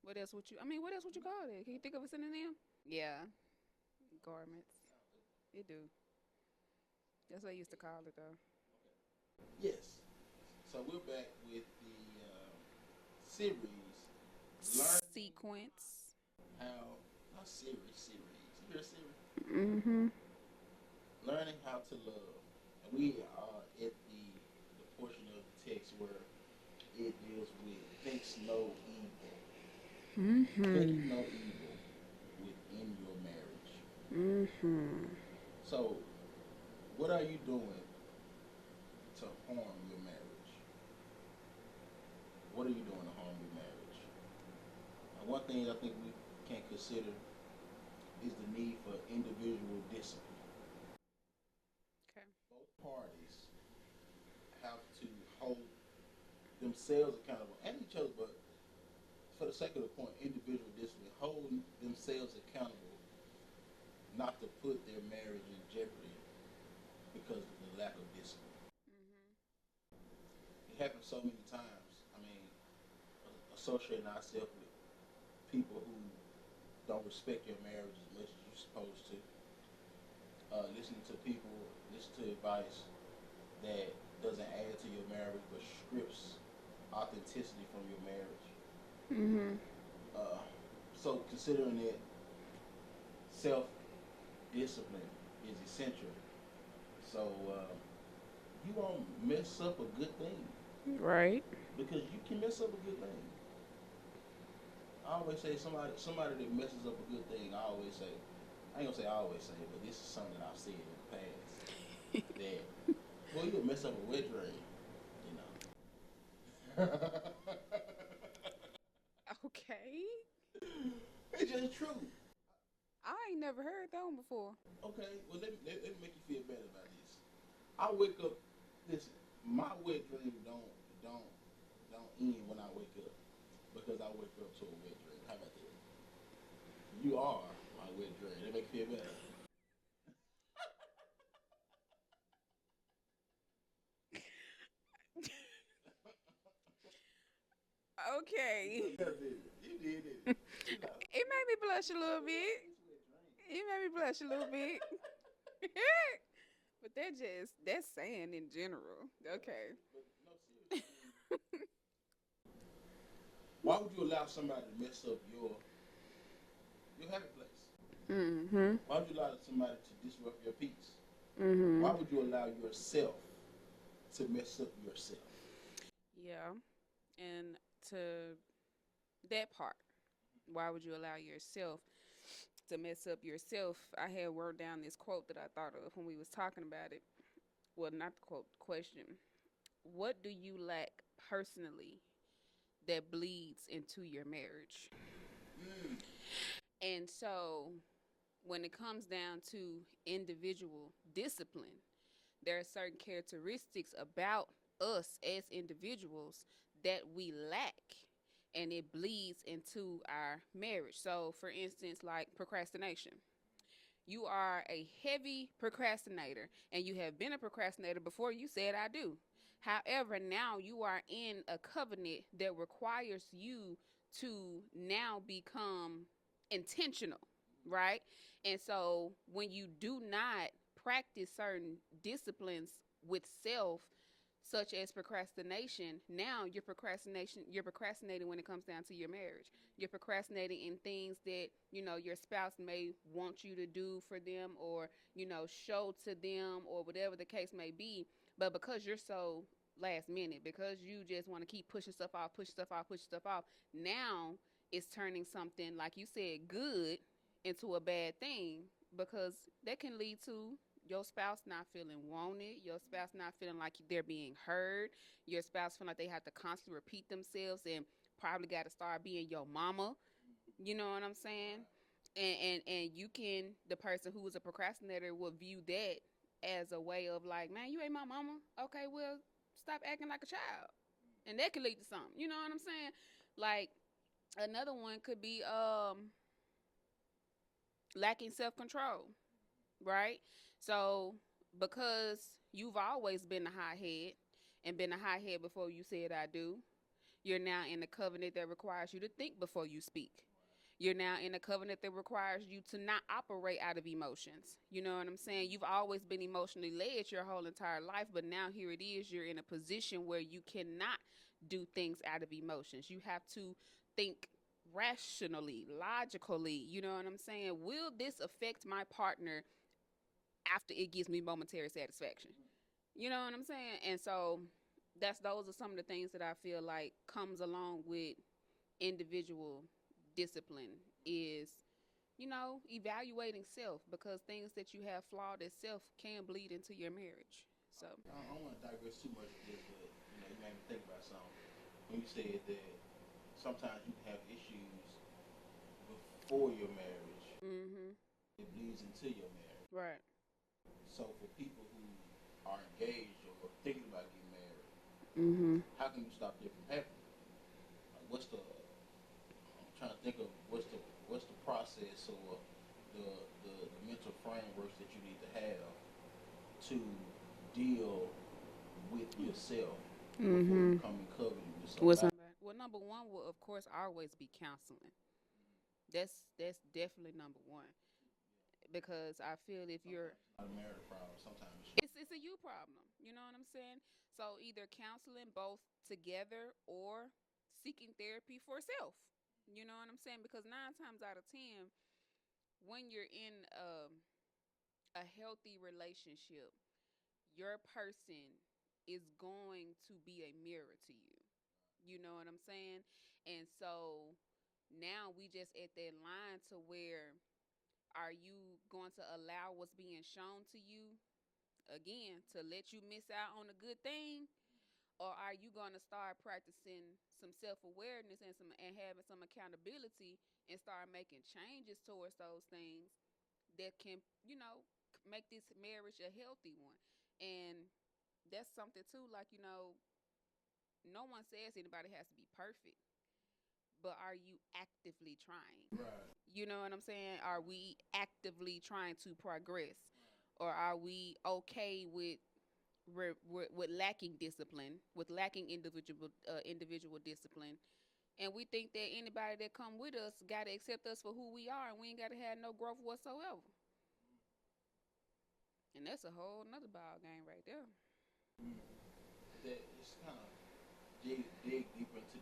What else would you? I mean, what else would you call it? Can you think of a synonym? Yeah, garments. It do. That's what I used to call it though. Yes. So we're back with the series, learning Sequence. how, not series. You hear Siri? Mm-hmm. Learning how to love. And we are at the portion of the text where it deals with thinks no evil. Think Mm-hmm. no evil within your marriage. Mm-hmm. So, what are you doing to harm your marriage? What are you doing to harm your marriage? One thing I think we can consider is the need for individual discipline. Okay. Both parties have to hold themselves accountable and each other, but for the sake of the point, individual discipline, hold themselves accountable not to put their marriage in jeopardy because of the lack of discipline. Mm-hmm. It happens so many times. I mean, associating ourselves with people who don't respect your marriage as much as you're supposed to. Listening to people, listen to advice that doesn't add to your marriage but strips authenticity from your marriage. Mm-hmm. Uh, so considering that self discipline is essential, so you won't mess up a good thing Right. because you can mess up a good thing. I always say somebody that messes up a good thing. I ain't gonna say I always say, but this is something I've said in the past that well you'll mess up a wet dream, you know. Okay. It's just true. I ain't never heard that one before. Okay, well let me make you feel better about this. I wake up. Listen, my wet dream don't don't end when I wake up because I wake up to a wet dream. How about that? You are my wet dream. That make you feel better. You Okay. did it. You did it. You know. It made me blush a little We all bit. get to wet dream. It made me blush a little bit. But that's saying in general. Yeah, Okay. but no, seriously. I mean, why would you allow somebody to mess up your happy place? Mm-hmm. Why would you allow somebody to disrupt your peace? Mm-hmm. Why would you allow yourself to mess up yourself? Yeah. And to that part, why would you allow yourself to mess up yourself? I had wrote down this quote that I thought of when we was talking about it. Well, not the quote, the question. What do you lack personally that bleeds into your marriage? Mm. And so when it comes down to individual discipline, there are certain characteristics about us as individuals that we lack and it bleeds into our marriage. So, for instance, like procrastination. You are a heavy procrastinator and you have been a procrastinator before you said I do. However, now you are in a covenant that requires you to now become intentional, right? And so when you do not practice certain disciplines with self, such as procrastination, now you're procrastinating when it comes down to your marriage. You're procrastinating in things that, your spouse may want you to do for them or, show to them or whatever the case may be. But because you're so last minute, because you just want to keep pushing stuff off, pushing stuff off, pushing stuff off, now it's turning something, like you said, good into a bad thing because that can lead to your spouse not feeling wanted, your spouse not feeling like they're being heard, your spouse feeling like they have to constantly repeat themselves and probably got to start being your mama. You know what I'm saying? And you can, the person who is a procrastinator will view that as a way of like, man, you ain't my mama. Okay, well, stop acting like a child, and that could lead to something. You know what I'm saying? Like another one could be lacking self control, right? So because you've always been a hothead and been a hothead before you said I do, You're now in a covenant that requires you to think before you speak. You're now in a covenant that requires you to not operate out of emotions. You know what I'm saying? You've always been emotionally led your whole entire life, but now here it is. You're in a position where you cannot do things out of emotions. You have to think rationally, logically. You know what I'm saying? Will this affect my partner after it gives me momentary satisfaction? You know what I'm saying? And so those are some of the things that I feel like comes along with individual discipline is, evaluating self, because things that you have flawed as self can bleed into your marriage. So I don't want to digress too much with this, but you made me think about something when you said that sometimes you can have issues before your marriage. mhm. It bleeds into your marriage. Right. So for people who are engaged or thinking about getting married, Mhm. how can you stop it from happening? Like, I'm trying to think of what's the process or the mental frameworks that you need to have to deal with yourself before you Mhm. come in covenant with With somebody. somebody. Well, number one will of course always be counseling. That's definitely number one, because I feel if you're Sometimes it's not a marriage problem. Sometimes it's it's a you problem. You know what I'm saying? So either counseling both together or seeking therapy for self. You know what I'm saying? Because 9 times out of 10, when you're in a healthy relationship, your person is going to be a mirror to you. You know what I'm saying? And so now we just at that line to where, are you going to allow what's being shown to you again to let you miss out on a good thing, or are you going to start practicing some self-awareness and having some accountability and start making changes towards those things that can, make this marriage a healthy one? And that's something too, like, no one says anybody has to be perfect, but are you actively trying? right. You know what I'm saying? Are we actively trying to progress, or are we okay with with lacking discipline, with lacking individual discipline, and we think that anybody that come with us got to accept us for who we are, and we ain't got to have no growth whatsoever. And that's a whole nother ball game right there. Mm. That it's kind of dig deeper into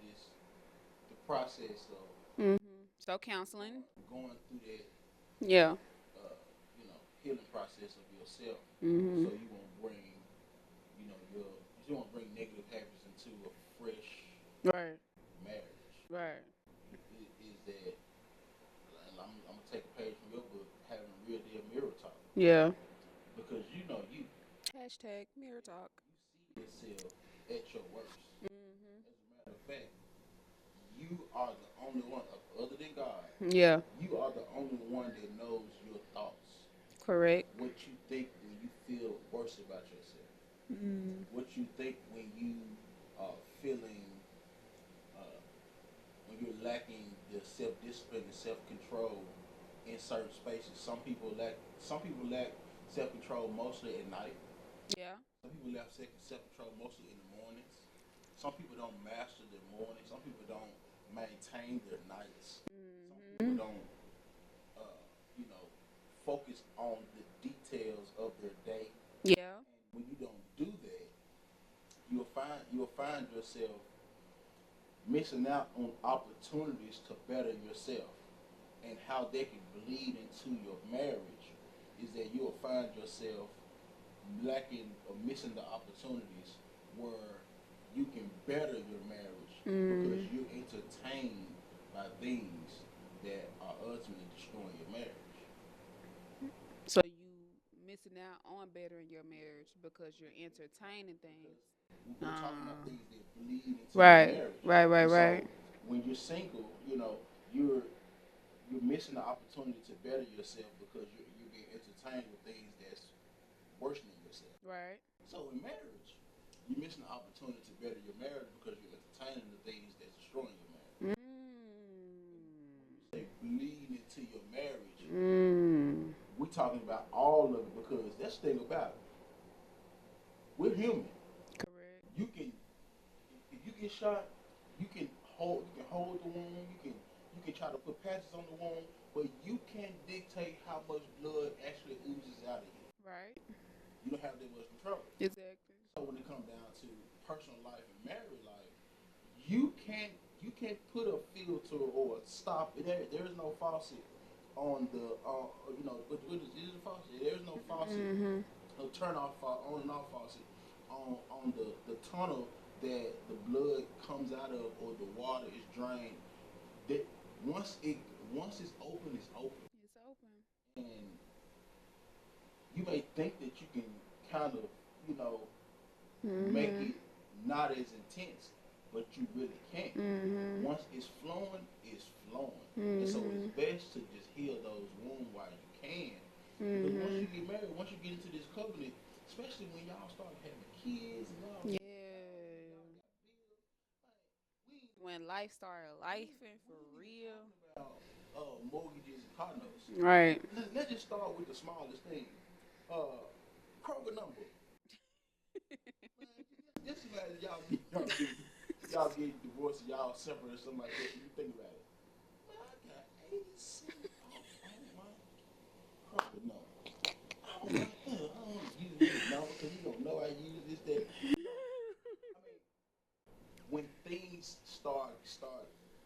the process of So counseling. going through that Yeah. healing process of yourself, Mhm. so you won't bring your you won't bring negative habits into a fresh Right. marriage. Right. Is that, and I'm gonna take a page from your book, having real deal mirror talk, Yeah. because Hashtag mirror talk. you see yourself at your worst. Mhm. As a matter of fact, you are the only one, other than God, Yeah. you are the only one that knows your thoughts, Correct. what you think when you feel worse about yourself, Mm. what you think when you are feeling, uh, when you're lacking the self-discipline and self-control in certain spaces. Some people lack self-control mostly at night. Yeah. Some people lack self-control mostly in the mornings. Some people don't master their mornings. Some people don't maintain their nights. Some people Mhm. don't, uh, you know, focus on the details of their day. Yeah. And when you don't do that, you'll find yourself missing out on opportunities to better yourself. And how they can bleed into your marriage is that you'll find yourself lacking or missing the opportunities where you can better your marriage because Mm. you're entertained by things that are ultimately destroying your marriage. So you missing out on bettering your marriage because you're entertaining things. Because we're talking about Uh, things that bleed into your right. marriage. Right. Right. And so Right. when you're single, you're you're missing the opportunity to better yourself because you're being entertained with things that's worsening yourself. Right. So in marriage, you're missing the opportunity to better your marriage because you're entertaining the things that's destroying your marriage. Mm. When you say bleed into your marriage, Mm. we're talking about all of it because that's the thing about it. We're human. Correct. You can, if you get shot, you can hold the wound. You can try to put patches on the wound, but you can't dictate how much blood actually oozes out of you. Right. You don't have that much control. Exactly. So when it comes down to personal life and married life, you can't you can't put a filter or stop. There is no faucet on the what is a faucet? There is no faucet, Mhm. no turn off on and off faucet on the tunnel that the blood comes out of or the water is drained. That once it once it's open, It's open. and you may think that you can kind of you know make Mhm. it not as intense, but you really can't. Mhm. Once it's flowing. And so it's Mhm. best to just heal those wounds while you can. Because once you Mhm. get married, once you get into this covenant, especially when y'all start having kids and y'all Yeah. get married and y'all got bills, like, When life started we life ain't, and we for ain't even real. talking about mortgages and car notes. Right. Let's just start with the smallest thing. Uh, Kroger number. Man, just imagine y'all get divorced, y'all separate or something like that. You think about it. Man, I got 80 cents off on my Kroger number. I don't use this number because you don't know I use this that. I mean, when things start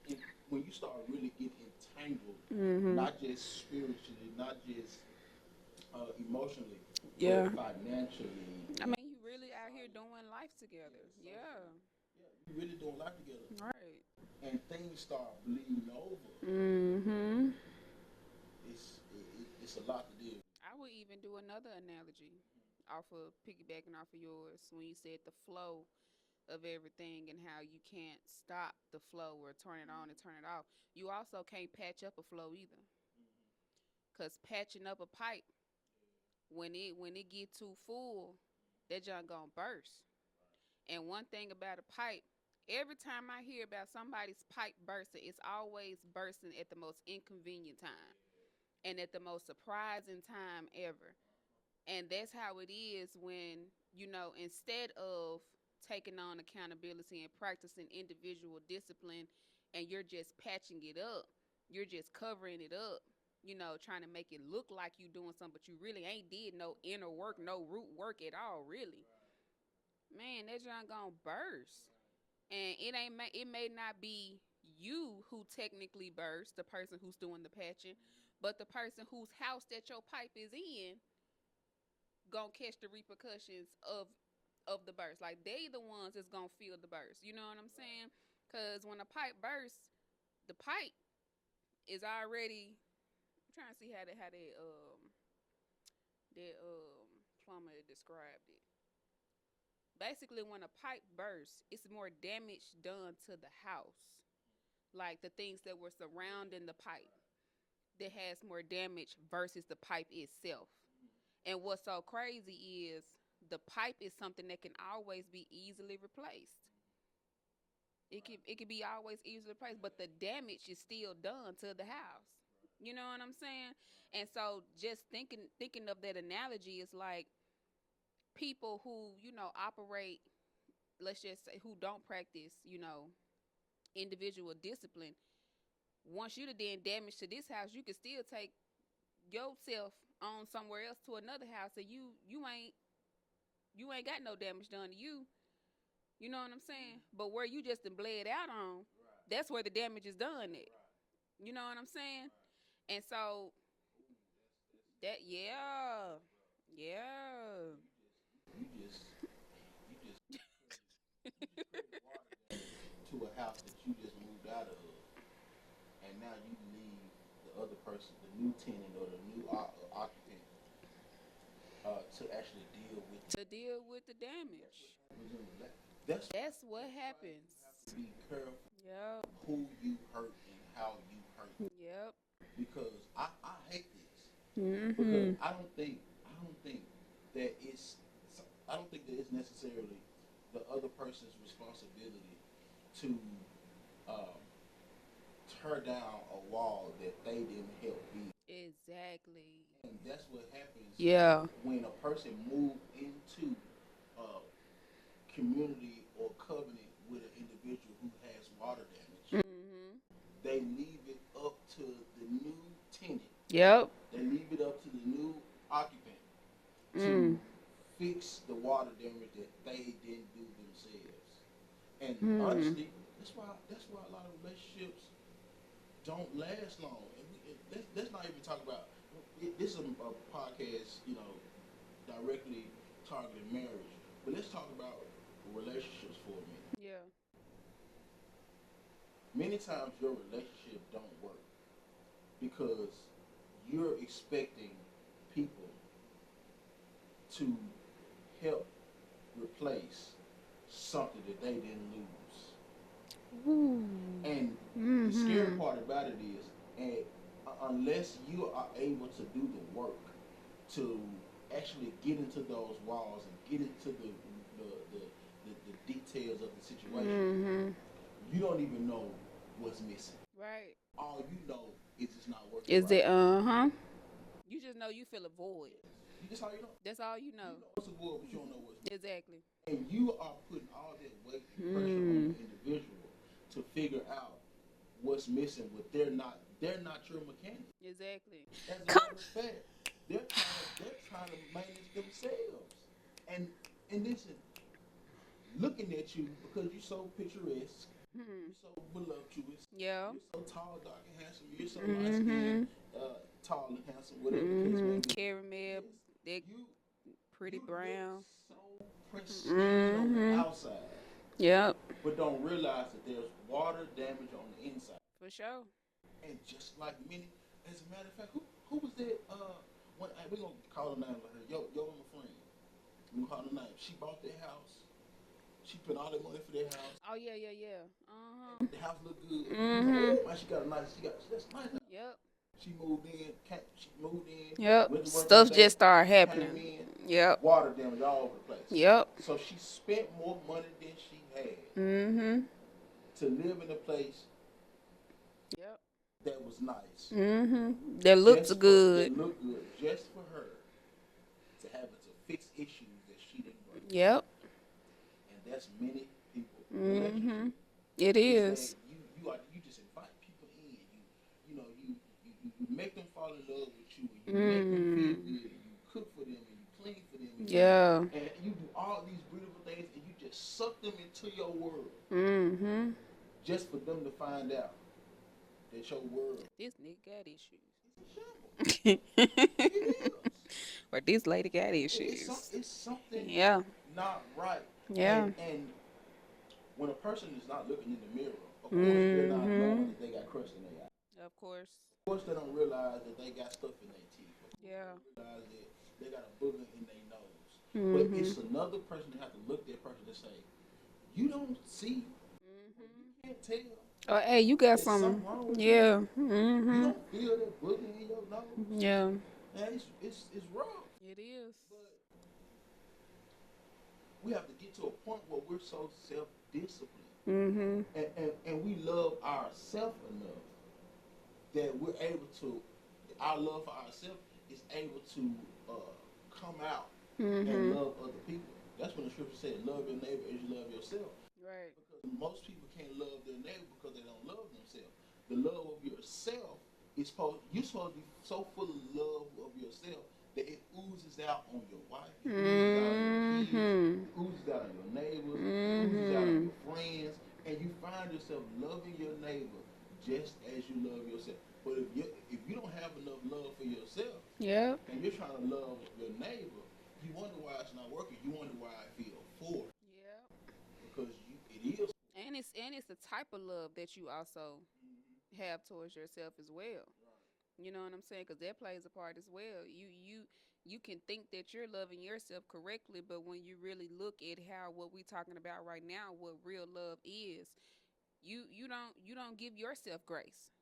in, when you start really getting entangled, Mhm. not just spiritually, not just emotionally, but Yeah. financially I and mean, you really out here socially, doing life together. yeah, Yeah. socially, yeah, you really doing life together, Right. and things start bleeding over. Mhm. It's a lot to deal with. I would even do another analogy off of piggybacking off of yours when you said the flow of everything and how you can't stop the flow or turn it on and turn it off. You also can't patch up a flow either. Cause patching up a pipe when it get too full, that junk gonna burst. And one thing about a pipe, every time I hear about somebody's pipe bursting, it's always bursting at the most inconvenient time and at the most surprising time ever. And that's how it is when, instead of taking on accountability and practicing individual discipline and you're just patching it up, you're just covering it up, trying to make it look like you doing something, but you really ain't did no inner work, no root work at all, really. Man, that junk gonna burst. And it may not be you who technically burst, the person who's doing the patching, but the person whose house that your pipe is in gonna catch the repercussions of the burst. Like they the ones that's gonna feel the burst. You know what I'm saying? Cause when a pipe bursts, the pipe is already. I'm trying to see how that plumber described it. Basically, when a pipe bursts, it's more damage done to the house, like the things that were surrounding the pipe, that has more damage versus the pipe itself. And what's so crazy is the pipe is something that can always be easily replaced. It can be always easily replaced, but the damage is still done to the house. You know what I'm saying? And so just thinking of that analogy is like people who, operate, let's just say who don't practice, individual discipline. Once you done damage to this house, you can still take yourself on somewhere else to another house and you ain't got no damage done to you. You know what I'm saying? But where you just done bled out on, that's where the damage is done at. You know what I'm saying? And so that yeah. Yeah. You just you just created water damage to a house that you just moved out of, and now you leave the other person, the new tenant or the new occupant, to actually deal with the To damage. deal with the That's what damage. happens in that. That's why. That's what That's why you happens. have to be careful Yep. who you hurt and how you hurt. Yep. Because I hate this. Because Mhm. I don't think that I don't think that it's necessarily the other person's responsibility to um, tear down a wall that they didn't help build. Exactly. And that's what happens Yeah. when a person moves into uh, community or covenant with an individual who has water damage, Mhm. they leave it up to the new tenant. Yep. They leave it up to the new occupant to Mm. fix the water damage that they didn't do themselves. And Mm. honestly, that's why a lot of relationships don't last long. And let's not even talk about this is a podcast, directly targeting marriage. But let's talk about relationships for a minute. Yeah. Many times your relationship don't work because you're expecting people to help replace something that they didn't lose. Ooh. And the scary Mhm. part about it is, and unless you are able to do the work to actually get into those walls and get into the details of the situation, Mhm. you don't even know what's missing. Right. All you know is it's not working Is right. it? Uh-huh. You just know you feel a void. Yes. That's all you know. That's all you You know. know what's a void, but you don't know what's missing. Exactly. And you are putting all that weight and pressure on Mm. the individual to figure out what's missing, but they're not your mechanic. Exactly. As a Come. matter of fact, they're trying to manage themselves. And and listen, looking at you because you're so picturesque, Hmm. you're so voluptuous, Yeah. you're so tall, dark, and handsome, you're so light skinned, Mhm. tall and handsome, whatever the case may Mhm. be. Caramel, Yes, that you pretty you look brown. so pristine on the Mhm. outside, Yep. but don't realize that there's water damage on the inside. For sure. And just like many, as a matter of fact, who was that? When we gonna call her name like her, yo, my friend. We gonna call her name. She bought their house. She put all that money for their house. Oh yeah, yeah, yeah. Uh huh. The house looked good. You was like, Mhm. oh man, that's nice house. Yep. She moved in, Yep. went to work one Stuff day, just started came happening. in, Yep. water damage all over the place. Yep. So she spent more money than she had Mhm. to live in a place Yep. that was nice, Mhm. That looks good. that looked good, just for her to have to fix issues that she didn't bring. Yep. And that's many people Mhm. relationship It is that is. you just invite people in. You make them fall in love with you, and you make them feel Mm. good, and you cook for them, and you clean for them, Yeah. and you do all these beautiful things, and you just suck them into your world Mhm. just for them to find out that your world This nigga got issues. is a shambles. It Or is. this lady got It's issues. it's something Yeah. not right, Yeah. and when a person is not looking in the mirror, of course they're not knowing Mhm. that they got crust in their eye. Of course. Of course they don't realize that they got stuff in their teeth. Of course they Yeah. don't realize that they got a booger in their nose. But Mhm. it's another person that have to look at that person and say, you don't see or you Mhm. can't tell Oh, hey, you got there's something some. wrong with you. Yeah. You Mhm. don't feel that booger in your nose. Yeah. Man, it's rough. It is. But we have to get to a point where we're so self-disciplined Mhm. and we love ourselves enough that we're able to, our love for ourselves is able to come out and Mhm. love other people. That's when the scripture said, love your neighbor as you love yourself. Right. Because most people can't love their neighbor because they don't love themselves. The love of yourself is you're supposed to be so full of love of yourself that it oozes out on your wife, it oozes out on your kids, Mhm. it oozes out on your neighbors, it oozes out on Mhm. your friends, and you find yourself loving your neighbor just as you love yourself. But if you don't have enough love for yourself Yep. and you're trying to love your neighbor, you wonder why it's not working. You wonder why I feel forced Yep. because it is. And it's the type of love that you also have towards yourself as well. You know what I'm saying? Because that plays a part as well. You can think that you're loving yourself correctly, but when you really look at how what we're talking about right now, what real love is, you don't give yourself grace.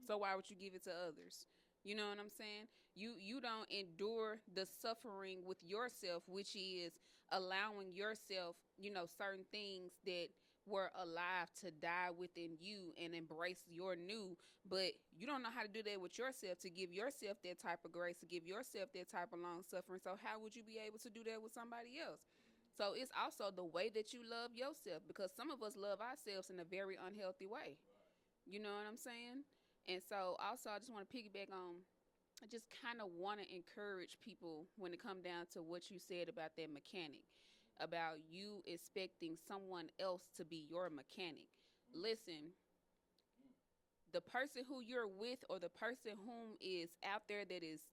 So why would you give it to others? You know what I'm saying? You don't endure the suffering with yourself, which is allowing yourself, certain things that were alive to die within you and embrace your new, but you don't know how to do that with yourself, to give yourself that type of grace, to give yourself that type of long suffering. So how would you be able to do that with somebody else? So it's also the way that you love yourself, because some of us love ourselves in a very unhealthy way. You know what I'm saying? And so also I just want to piggyback on, I just kind of want to encourage people when it come down to what you said about that mechanic, about you expecting someone else to be your mechanic. Listen, the person who you're with, or the person whom is out there that is,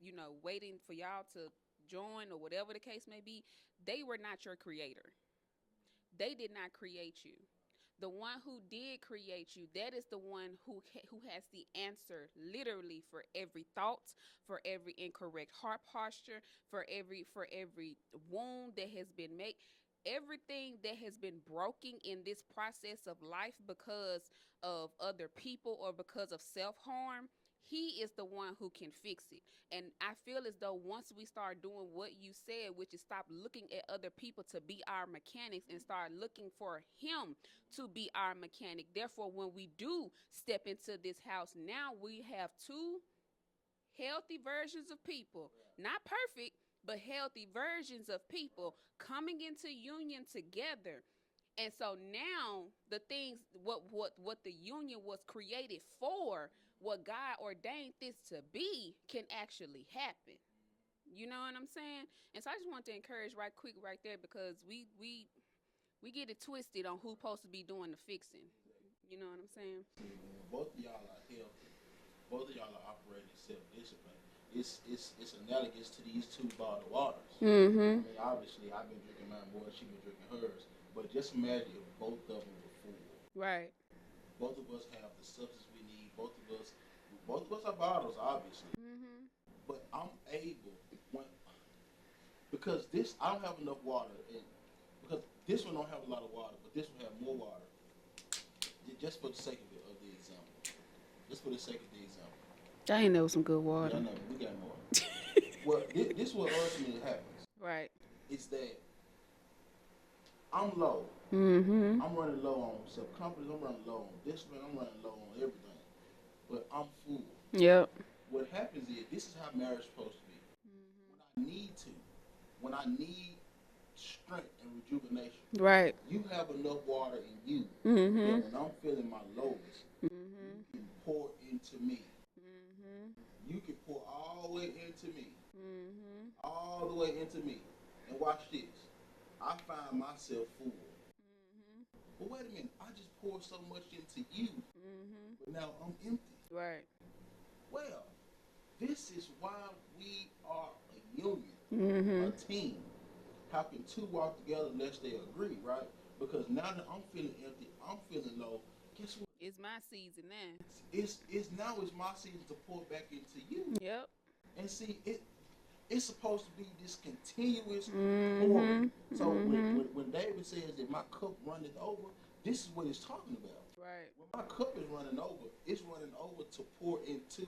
waiting for y'all to join or whatever the case may be, they were not your creator. They did not create you. The one who did create you, that is the one who has the answer, literally, for every thought, for every incorrect heart posture, for every wound that has been made, everything that has been broken in this process of life because of other people or because of self-harm. He is the one who can fix it. And I feel as though once we start doing what you said, which is stop looking at other people to be our mechanics and start looking for him to be our mechanic. Therefore, when we do step into this house, now we have two healthy versions of people, not perfect, but healthy versions of people coming into union together. And so now the things, what the union was created for, what God ordained this to be, can actually happen. You know what I'm saying? And so I just want to encourage right quick right there, because we get it twisted on who's supposed to be doing the fixing. You know what I'm saying? Both of y'all are healthy. Both of y'all are operating self-discipline. It's analogous to these two bottled waters. I Mm-hmm. mean, obviously, I've been drinking mine more. She been drinking hers. But just imagine if both of them were full. Right. Both of us have the substance we need. Both of us are bottles, obviously. Mm-hmm. But I'm able when because this I don't have enough water, and because this one don't have a lot of water, but this one have more water. Just for the sake of the example. Just for the sake of the example. I ain't know some good Yeah, water. I know we got more. Well, this what ultimately happens. Right. Is that I'm low. Mm-hmm. I'm running low on self confidence. I'm running low on discipline. I'm running low on everything. But I'm full. Yep. What happens is this is how marriage is supposed to be. When I need strength and rejuvenation, Right. you have enough water in you Mm-hmm. that when I'm feeling my lowest, Mm-hmm. you can pour into me. Mm-hmm. You can pour all the way into me. Mm-hmm. All the way into me. And watch this. I find myself full. Mm-hmm. But wait a minute, I just poured so much into you, Mm-hmm. but now I'm empty. Right. Well, this is why we are a union, Mm-hmm. a team. How can two walk together unless they agree, right? Because now that I'm feeling empty, I'm feeling low. Guess what? It's my season now. It's now it's my season to pour back into you. Yep. And see, it's supposed to be this continuous Mm-hmm. pouring. So Mm-hmm. when David says that my cup runneth over, this is what he's talking about. Right. When my cup is running over, it's running over to pour into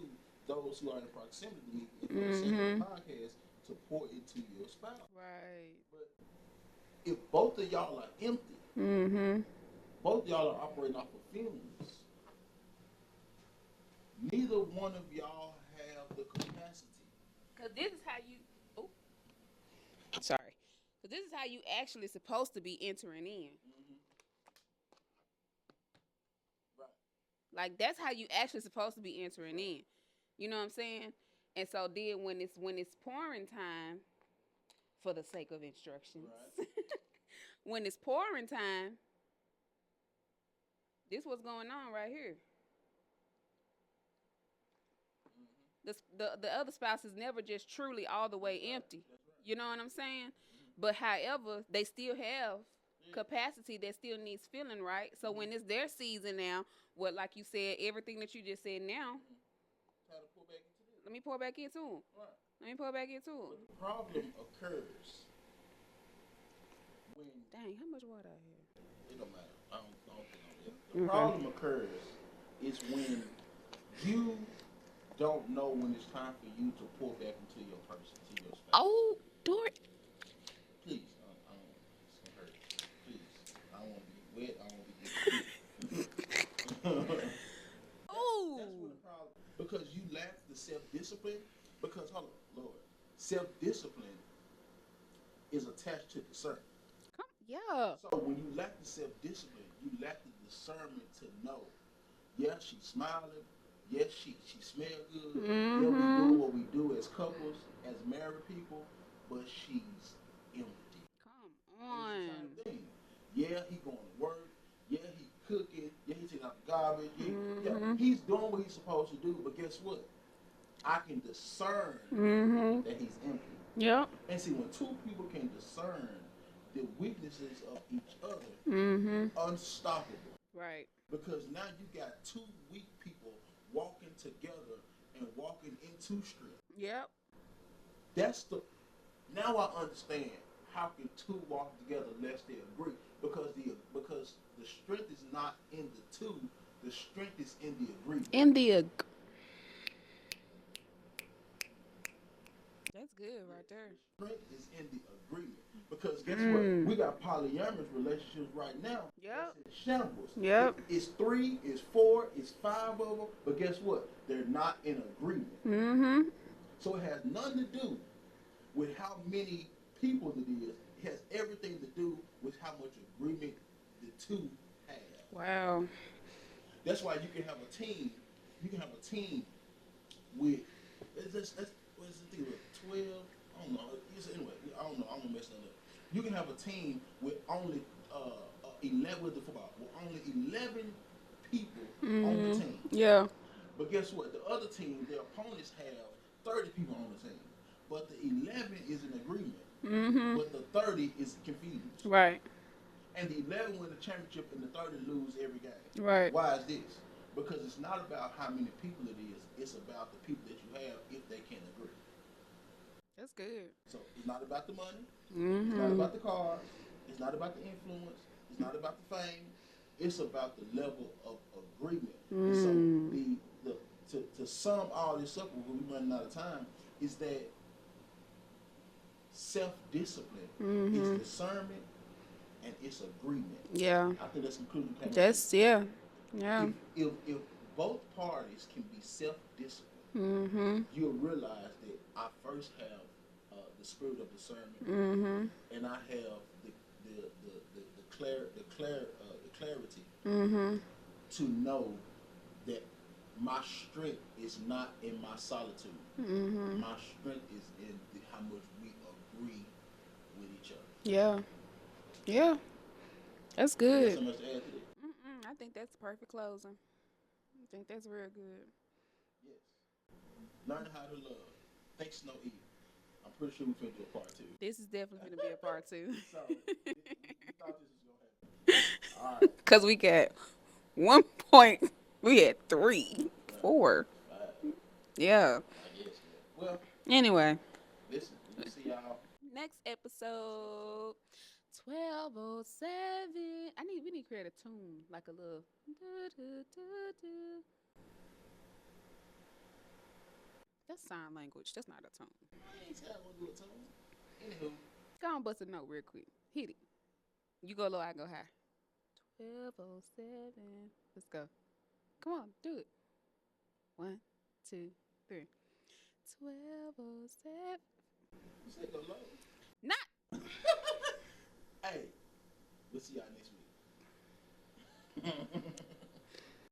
those who are in proximity to me, and for the sake of Mm-hmm. the podcast, to pour into your spouse. Right. But if both of y'all are empty, Mm-hmm. both of y'all are operating off of feelings, neither one of y'all have the capacity. Cause this is how you. Oh, sorry. Cause this is how you actually supposed to be entering in. Right. Like that's how you actually supposed to be entering in. You know what I'm saying? And so then when it's pouring time, for the sake of instructions, Right. when it's pouring time, this what's going on right here. The other spouse is never just truly all the way empty. You know what I'm saying? But however, they still have capacity that still needs filling, right? So when it's their season now, what like you said, everything that you just said now, Try to pull back into this. let me pour back into them. Right. Let me pour back into them. But the problem occurs when Dang, how much water I have? it don't matter. I don't think I'm it. The problem occurs is when you don't know when it's time for you to pour back into your person, to your spouse. Oh, Dory. Please, I don't. It's gonna hurt. Please, I don't want to be wet. I don't want to be. Oh. That's what the problem. Because you lack the self-discipline. Because hold on, Lord, self-discipline is attached to discernment. Yeah. So when you lack the self-discipline, you lack the discernment to know. Yeah, she's smiling. Yes, she smell good. Yeah, we doing Mm-hmm. what we do as couples, as married people, but she's empty. Come And it's the on. same thing. Yeah, he going to work. Yeah, he cooking. Yeah, he taking out the garbage. Yeah, Mm-hmm. he's doing what he's supposed to do. But guess what? I can discern Mm-hmm. that he's empty. Yep. And see, when two people can discern the weaknesses of each other, Mm-hmm. unstoppable. Right. Because now you got two weak people walking together and walking into strength. Yep. That's the now I understand how can two walk together lest they agree. Because the strength is not in the two, the strength is in the agreement. India. That's good Yeah, right there. the strength is in the agreement. Because guess what? Mm. We got polyamorous relationships right now that's Yep. in shambles. Yep. It's three, it's four, it's five of them, but guess what? They're not in agreement. Mm-hmm. So it has nothing to do with how many people it is. It has everything to do with how much agreement the two have. Wow. That's why you can have a team. You can have a team with what is the thing with 12? I don't know. Anyway, I don't know. I'm gonna mess that up. You can have a team with only 11 with the football with only 11 people on the Mm-hmm. team. Yeah. But guess what? The other team, their opponents have 30 people on the team. But the 11 is in agreement. Mm-hmm. But the 30 is confused. Right. And the 11 win the championship and the 30 lose every game. Right. Why is this? Because it's not about how many people it is. It's about the people that you have if they can agree. That's good. So it's not about the money. It's not Mm-hmm. about the cars. It's not about the influence. It's not about the fame. It's about the level of agreement. And so Mm. to sum all this up, we're running out of time, is that self-discipline is Mm-hmm. discernment and it's agreement. Yeah. I think that's concluding. That's yeah. Yeah. If both parties can be self-disciplined, Mm-hmm. you'll realize that I first have the spirit of discernment, Mm-hmm. and I have the clarity Mm-hmm. to know that my strength is not in my solitude. Mm-hmm. My strength is in how much we agree with each other. Yeah. Yeah. That's You got good. so much to add to that? I think that's perfect closing. I think that's real good. Yes. Learning how to love. Thanks no evil. I'm pretty sure we finna do a part two. This is definitely gonna be a part two. So you thought this was gonna happen. All right. Cause we got 1 point. We had three, Right. four. Five. Yeah. I guess. Well, Anyway, listen. We'll see y'all. next episode 1207. We need to create a tune like a little. That's sign language. That's not a tune. I ain't said I want to do a tone. Anywho, Go on, bust a note real quick. Hit it. You go low, I go high. 1207. Let's go. Come on, do it. 1, 2, 3. 1207. you said go low. Not. Hey, we'll see y'all next week.